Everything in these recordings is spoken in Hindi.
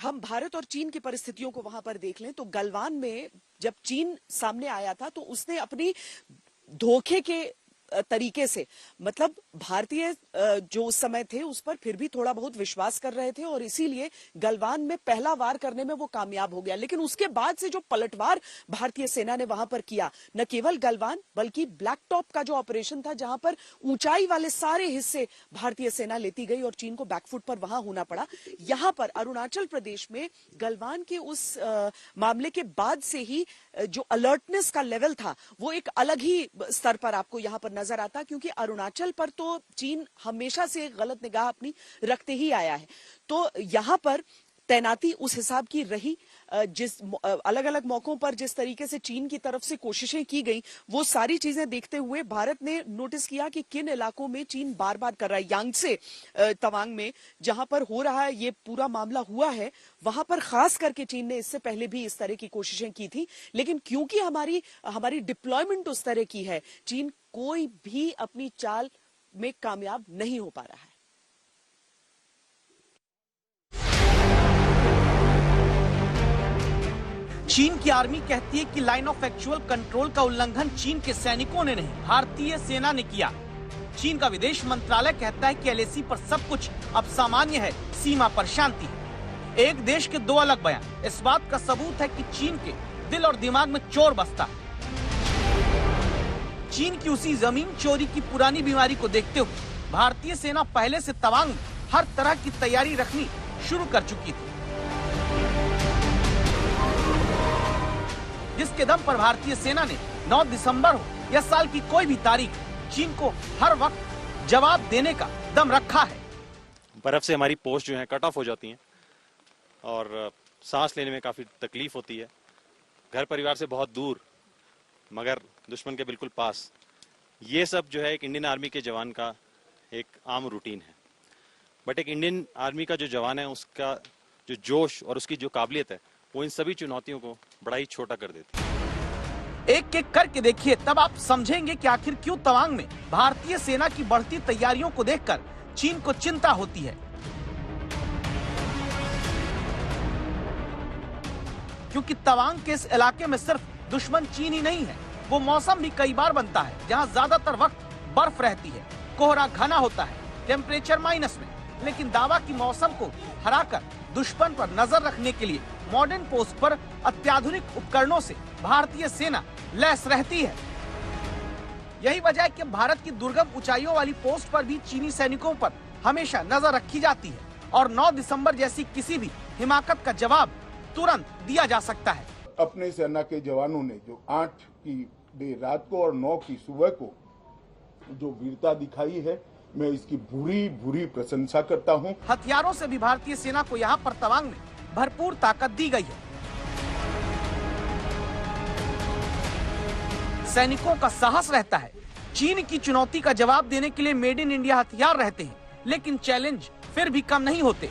हम भारत और चीन की परिस्थितियों को वहां पर देख लें तो गलवान में जब चीन सामने आया था तो उसने अपनी धोखे के तरीके से, मतलब भारतीय जो उस समय थे उस पर फिर भी थोड़ा बहुत विश्वास कर रहे थे और इसीलिए गलवान में पहला वार करने में वो कामयाब हो गया। लेकिन उसके बाद से जो पलटवार भारतीय सेना ने वहां पर किया, न केवल गलवान बल्कि ब्लैक टॉप का जो ऑपरेशन था जहां पर ऊंचाई वाले सारे हिस्से भारतीय सेना लेती गई और चीन को बैकफुट पर वहां होना पड़ा। यहां पर अरुणाचल प्रदेश में गलवान के उस मामले के बाद से ही जो अलर्टनेस का लेवल था वो एक अलग ही स्तर पर आपको यहां पर नजर आता, क्योंकि अरुणाचल पर तो चीन हमेशा से गलत निगाह अपनी रखते ही आया है। तो यहां पर तैनाती उस हिसाब की रही, जिस अलग अलग मौकों पर जिस तरीके से चीन की तरफ से कोशिशें की गई वो सारी चीजें देखते हुए भारत ने नोटिस किया कि किन इलाकों में चीन बार बार कर रहा है। यांगसे तवांग में जहां पर हो रहा है ये पूरा मामला हुआ है, वहां पर खास करके चीन ने इससे पहले भी इस तरह की कोशिशें की थी, लेकिन क्योंकि हमारी डिप्लॉयमेंट उस तरह की है, चीन कोई भी अपनी चाल में कामयाब नहीं हो पा रहा है। चीन की आर्मी कहती है कि लाइन ऑफ एक्चुअल कंट्रोल का उल्लंघन चीन के सैनिकों ने नहीं, भारतीय सेना ने किया। चीन का विदेश मंत्रालय कहता है कि LAC पर सब कुछ अब सामान्य है, सीमा पर शांति है। एक देश के दो अलग बयान इस बात का सबूत है कि चीन के दिल और दिमाग में चोर बसता है। चीन की उसी जमीन चोरी की पुरानी बीमारी को देखते हुए भारतीय सेना पहले से तवांग में हर तरह की तैयारी रखनी शुरू कर चुकी थी, जिसके दम पर भारतीय सेना ने 9 दिसंबर हो या साल की कोई भी तारीख, चीन को हर वक्त जवाब देने का दम रखा है। बर्फ से हमारी पोस्ट जो है कट ऑफ हो जाती हैं और सांस लेने में काफी तकलीफ होती है। घर परिवार से बहुत दूर मगर दुश्मन के बिल्कुल पास, ये सब जो है एक इंडियन आर्मी के जवान का एक आम रूटीन है। बट एक इंडियन आर्मी का जो जवान है उसका जो जोश और उसकी जो काबिलियत है वो इन सभी चुनौतियों को बड़ा ही छोटा कर देती है। एक एक करके देखिए, तब आप समझेंगे कि आखिर क्यों तवांग में भारतीय सेना की बढ़ती तैयारियों को देखकर चीन को चिंता होती है। क्योंकि तवांग के इस इलाके में सिर्फ दुश्मन चीन ही नहीं है, वो मौसम भी कई बार बनता है जहां ज्यादातर वक्त बर्फ रहती है, कोहरा घना होता है, टेम्परेचर माइनस में। लेकिन दावा की मौसम को हराकर दुश्मन पर नजर रखने के लिए मॉडर्न पोस्ट पर अत्याधुनिक उपकरणों से भारतीय सेना लैस रहती है। यही वजह है कि भारत की दुर्गम ऊंचाइयों वाली पोस्ट पर भी चीनी सैनिकों पर हमेशा नजर रखी जाती है और 9 दिसंबर जैसी किसी भी हिमाकत का जवाब तुरंत दिया जा सकता है। अपने सेना के जवानों ने जो 8 की देर रात को और 9 की सुबह को जो वीरता दिखाई है, मैं इसकी भूरी प्रशंसा करता हूं। हथियारों से भी भारतीय सेना को यहां पर तवांग में भरपूर ताकत दी गई है। सैनिकों का साहस रहता है, चीन की चुनौती का जवाब देने के लिए मेड इन इंडिया हथियार रहते हैं, लेकिन चैलेंज फिर भी कम नहीं होते।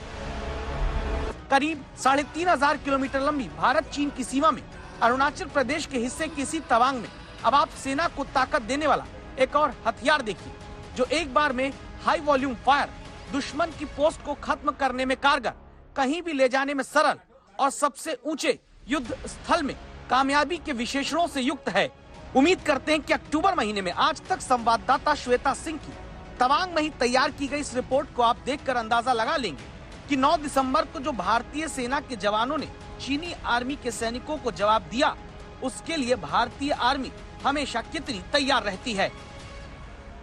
करीब 3500 किलोमीटर लंबी भारत चीन की सीमा में अरुणाचल प्रदेश के हिस्से की इसी तवांग में अब आप सेना को ताकत देने वाला एक और हथियार देखिए, जो एक बार में हाई वॉल्यूम फायर, दुश्मन की पोस्ट को खत्म करने में कारगर, कहीं भी ले जाने में सरल और सबसे ऊंचे युद्ध स्थल में कामयाबी के विशेषणों से युक्त है। उम्मीद करते हैं कि अक्टूबर महीने में आज तक संवाददाता श्वेता सिंह की तवांग में ही तैयार की गई इस रिपोर्ट को आप देखकर अंदाजा लगा लेंगे कि 9 दिसंबर को जो भारतीय सेना के जवानों ने चीनी आर्मी के सैनिकों को जवाब दिया, उसके लिए भारतीय आर्मी हमेशा कितनी तैयार रहती है।